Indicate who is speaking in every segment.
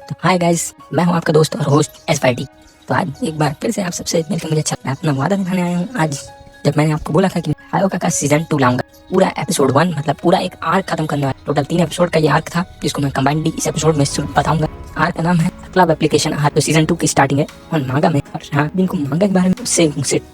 Speaker 1: तो hi guys, मैं हूं आपका दोस्त और होस्ट एस5टी। तो आज एक बार फिर से आप सबसे मिलकर मुझे अच्छा मैं अपना वादा निभाने आया हूं। आज जब मैंने आपको बोला था कि हायोका का सीजन 2 लाऊंगा, पूरा एपिसोड 1 मतलब पूरा एक आर्क खत्म करने वाला। टोटल 3 एपिसोड का ये आर्क था जिसको मैं कंबाइंडली इस एपिसोड में बताऊंगा। आर्क का नाम है क्लब एप्लीकेशन आर्क। तो सीजन 2 की स्टार्टिंग है और मांगा में। और हाँ, जिनको मांगा के बारे में मुझसे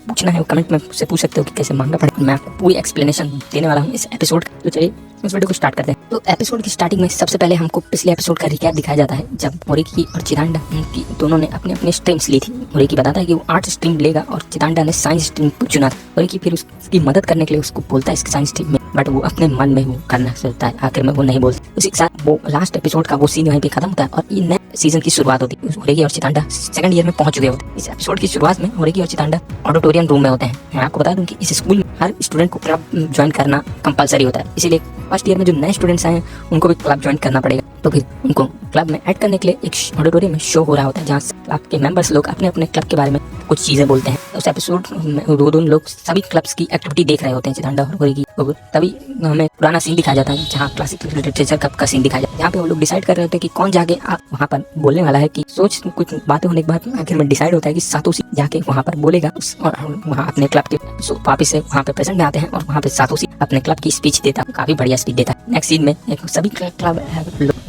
Speaker 1: पूछना है वो कमेंट में मुझसे पूछ सकते हो कि कैसे मांगा पढ़े। मैं आपको पूरी एक्सप्लेनेशन देने वाला हूँ इस एपिसोड का। तो चलिए इस वीडियो को स्टार्ट करते हैं। तो एपिसोड की स्टार्टिंग में सबसे पहले हमको पिछले एपिसोड का रिकैप दिखाया जाता है, जब मोरिकी और चिदांडा की दोनों ने अपने अपने स्ट्रीम्स ली थी। मोरिकी बताता है कि वो आर्ट स्ट्रीम लेगा और चिदांडा ने साइंस स्ट्रीम चुना था। मोरिकी फिर उसकी मदद करने के लिए उसको बोलता है साइंस स्ट्रीम में, बट वो अपने मन में वो करना सोचता है। आखिर में वो नहीं बोलता। उसी के साथ वो लास्ट एपिसोड का वो सीन वहीं पे खत्म होता है और ये नए सीजन की शुरुआत होती है। मोरिकी और चिदांडा सेकंड ईयर में पहुंच चुके होते हैं। इस एपिसोड की शुरुआत में मोरिकी और चिदांडा ऑडिटोरियम रूम में होते हैं। मैं आपको बता दूं कि इस स्कूल में हर स्टूडेंट को क्लब ज्वाइन करना कंपलसरी होता है, इसीलिए फर्स्ट ईयर में जो नए स्टूडेंट्स आए हैं उनको भी क्लब ज्वाइन करना पड़ेगा। तो फिर उनको क्लब में ऐड करने के लिए एक ऑडिटोरियम में शो हो रहा होता है जहाँ क्लब के मेंबर्स लोग अपने अपने क्लब के बारे में कुछ चीजें बोलते हैं। उस एपिसोड में दोनों लोग सभी क्लब्स की एक्टिविटी देख रहे होते हैं, चिदांडा और मोरिकी। तो तभी हमें पुराना सीन दिखाया जाता है जहाँ क्लासिकल लिटरेचर कप का सीन दिखाया जाता है, जहाँ पे वो लोग डिसाइड कर रहे होते हैं कि कौन जाके वहाँ पर बोलने वाला है। कि सोच कुछ बातें होने के बाद आखिर में डिसाइड होता है कि सातोशी जाके वहाँ पर बोलेगा और वहाँ अपने क्लब के वापिस से वहाँ पे प्रेजेंट में आते हैं और वहाँ पे सातोशी अपने क्लब की स्पीच देता है। काफी बढ़िया स्पीच देता है। नेक्स्ट सीन में सभी क्लब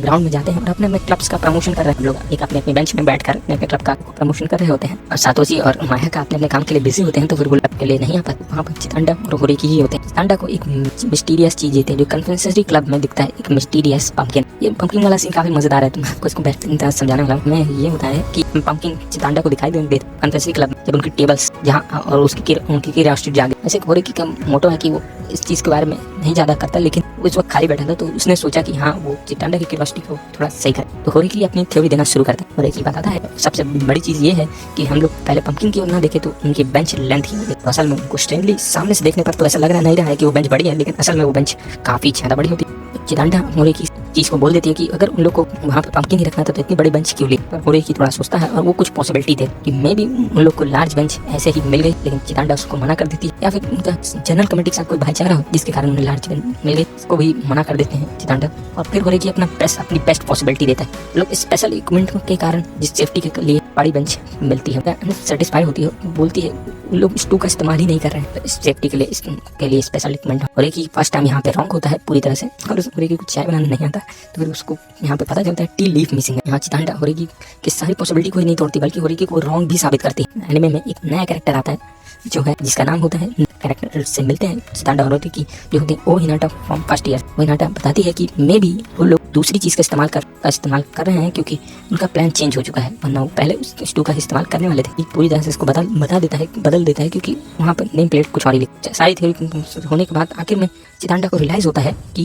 Speaker 1: ग्राउंड में जाते हैं और अपने क्लब्स का प्रमोशन कर रहे हैं। लोग एक अपने अपने बेंच में बैठकर अपने क्लब का प्रमोशन कर रहे होते हैं और सातोशी और माया का अपने काम के लिए बिजी होते हैं। तो फिर वो क्लब के लिए नहीं आ पाते। वहाँ पर चिदांडा और मोरिकी ही होते हैं। चिदांडा को एक मिस्टीरियस चीज देते हैं जो कन्फेशनरी क्लब में दिखता है, एक मिस्टीरियस पंपकिन। ये पंपकिन वाला सीन काफी मजेदार है। तो मैं आपको इसको बेहतरीन तरह समझाने वाला हूँ। मैं ये होता है कि पंपकिन चिदांडा को दिखाई देते कन्फेशनरी क्लब में जब उनकी टेबल्स जहाँ और उनकी क्यूरियोसिटी जागे। ऐसे मोरिकी का मोटो है कि वो इस चीज के बारे में नहीं ज्यादा करता, लेकिन उस वक्त खाली बैठा था तो उसने सोचा कि हाँ वो चिदांडा की क्यूरियोसिटी को थोड़ा सही करे। तो मोरिकी अपनी थ्योरी देना शुरू करता है। मोरिकी बताता है सबसे बड़ी चीज ये है कि हम लोग पहले पंपकिन की ओर ना देखे तो उनकी बेंच लेंथ ही तो असल में उनको स्ट्रेंजली सामने से देखने पर तो ऐसा लग रहा नहीं रहा है कि वो बेंच बड़ी है, लेकिन असल में वो बेंच काफी ज्यादा बड़ी होती है। चिदांडा मोरिकी चीज को बोल देती है कि अगर उन लोग को वहाँ पे पंपकिन ही रखना था तो इतनी बड़ी बेंच क्यों ली। पर मोरिकी थोड़ा सोचता है और वो कुछ पॉसिबिलिटी दे कि मे भी उन लोग को लार्ज बेंच ऐसे ही मिल गई, लेकिन चिदांडा उसको मना कर देती है, या फिर उनका जनरल कमेटी के साथ कोई भाईचारा हो जिसके कारण उन्हें लार्ज बेंच मिल गई, इसको भी मना कर देते हैं चिदांडा। और फिर मोरिकी अपनी बेस्ट पॉसिबिलिटी देता है। लोग स्पेशल इक्विपमेंट के कारण जिस सेफ्टी के लिए बड़ी बेंच मिलती है सेटिस्फाइड होती है, बोलती है उन लोग इस टू का इस्तेमाल ही नहीं कर रहे हैं इस सेफ्टी के लिए स्पेशल इक्विपमेंट। मोरिकी फर्स्ट टाइम यहाँ पे रॉन्ग होता है पूरी तरह से और उस मोरिकी को चाय बनाना नहीं आता। तो फिर उसको यहाँ पे पता चलता है टी लीफ मिसिंग है। यहाँ चिदांडा मोरिकी की सारी पॉसिबिलिटी को ही नहीं तोड़ती बल्कि मोरिकी को रॉन्ग भी साबित करती है। एनिमे में एक नया कैरेक्टर आता है जो है जिसका नाम होता है, कैरेक्टर से मिलते हैं चिदांडा और मोरिकी जो होती है ओ हिनाटा फ्रॉम फर्स्ट ईयर। वो हिनाटा बताती है कि मे भी वो लोग दूसरी चीज का इस्तेमाल कर रहे हैं क्योंकि उनका प्लान चेंज हो चुका है, वरना वो पहले उस टू का इस्तेमाल करने वाले थे। पूरी तरह से इसको बदल देता है क्योंकि वहाँ पर नेम प्लेट कुछ और ही लिखा। सारी थ्योरी होने के बाद आखिर में चिदांडा को रियलाइज होता है कि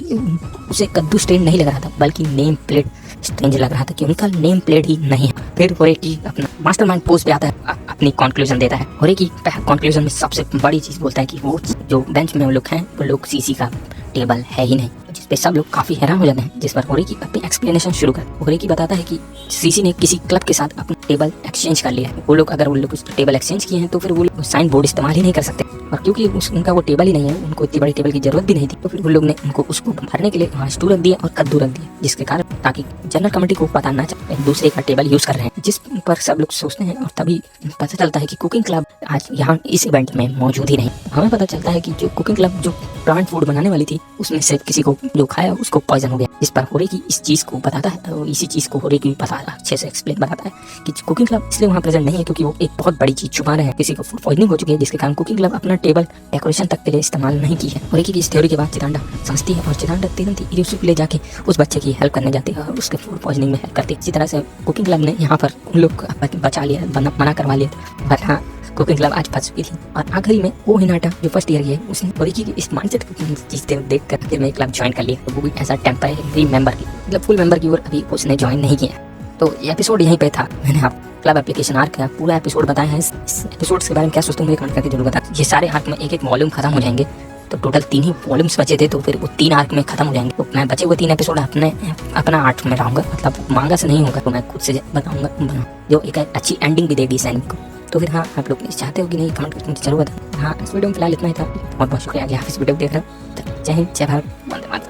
Speaker 1: उसे कद्दू स्ट्रेन नहीं लग रहा था बल्कि नेम प्लेट स्ट्रेंज लग रहा था कि उनका नेम प्लेट ही नहीं है। फिर मोरिकी अपना मास्टरमाइंड पोस्ट पे आता है, अपनी कंक्लूजन देता है। मोरिकी कंक्लूजन में सबसे बड़ी चीज बोलता है कि वो जो बेंच में वो लोग हैं वो लोग सीसी का टेबल है ही नहीं, जिस पे सब लोग काफी हैरान हो जाते हैं। जिस पर मोरिकी अपनी एक्सप्लेनेशन शुरू कर मोरिकी बताता है कि सीसी ने किसी क्लब के साथ अपना टेबल एक्सचेंज कर लिया है। वो लोग अगर टेबल एक्सचेंज किए हैं तो फिर वो साइन बोर्ड इस्तेमाल ही नहीं कर सकते, और क्योंकि उनका वो टेबल ही नहीं है, उनको इतनी बड़ी टेबल की जरूरत भी नहीं थी, तो फिर वो लोग ने उनको उसको भरने के लिए वहाँ स्टूल रख दिया और कद्दू रख दिया, जिसके कारण ताकि जनरल कमेटी को पता ना चले दूसरे का टेबल यूज कर रहे हैं, जिस पर सब लोग सोचते हैं। और तभी पता चलता है कि कुकिंग क्लब आज यहाँ इस इवेंट में मौजूद ही नहीं। हमें पता चलता है कि जो कुकिंग क्लब जो प्लांट फूड बनाने वाली थी उसमें से किसी को जो खाया उसको पॉइजन हो गया, जिस पर मोरिकी इस चीज को बताता है और इसी चीज को मोरिकी पता अच्छे से एक्सप्लेन बताता है कि कुकिंग क्लब इसलिए वहाँ प्रेजेंट नहीं है क्योंकि वो एक बहुत बड़ी चीज छुपा रहे हैं, किसी को फूड पॉइजनिंग हो चुकी है, जिसके कारण कुकिंग क्लब अपना टेबल डेकोरेशन तक के लिए इस्तेमाल नहीं की है। मोरिकी की इस थ्योरी के बाद चिदांडा समझती है और चिदांडा तुरंत इरुसु को ले जाके उस बच्चे की हेल्प करने जाती है और उसके फूड पॉइजनिंग में हेल्प करती है। इसी तरह से कुकिंग क्लब ने यहाँ पर उन लोग को बचा लिया, मना करवा लिया था, बट हाँ कुकिंग क्लब आज फंस चुकी थी। और आखिरी में ओ हिनाटा जो फर्स्ट ईयर की है उसने मोरिकी की इस माइंडसेट चीज देख कर फिर मैं क्लब ज्वाइन कर लिया, तो वो भी ऐसा टेम्पररी मेंबर की मतलब फुल मेंबर की ओर अभी उसने ज्वाइन नहीं किया। तो ये एपिसोड यहीं पे था। मैंने आप क्लब एप्लीकेशन आर्क का पूरा एपिसोड बताया है। इस एपिसोड के बारे में क्या सोचते हैं मुझे कमेंट करके जरूर बताएं। ये सारे आर्क में एक एक वॉल्यूम खत्म हो जाएंगे, तो टोटल 3 ही वॉल्यूम्स बचे थे, तो फिर वो 3 आर्क में खत्म हो जाएंगे। तो मैं बचे हुए 3 एपिसोड अपना आर्ट में रहूँगा, मतलब मांगा से नहीं होगा, तो मैं खुद से बताऊँगा जो एक अच्छी एंडिंग भी देगी इस एनिमे को। तो फिर हाँ, आप लोग चाहते हो कि नहीं कमेंट करके मुझे जरूर बताएं। हाँ, इस वीडियो में फिलहाल इतना ही था। बहुत बहुत शुक्रिया कि आप इस वीडियो को देख रहे हो। जय हिंद, जय भारत, वंदे मातरम।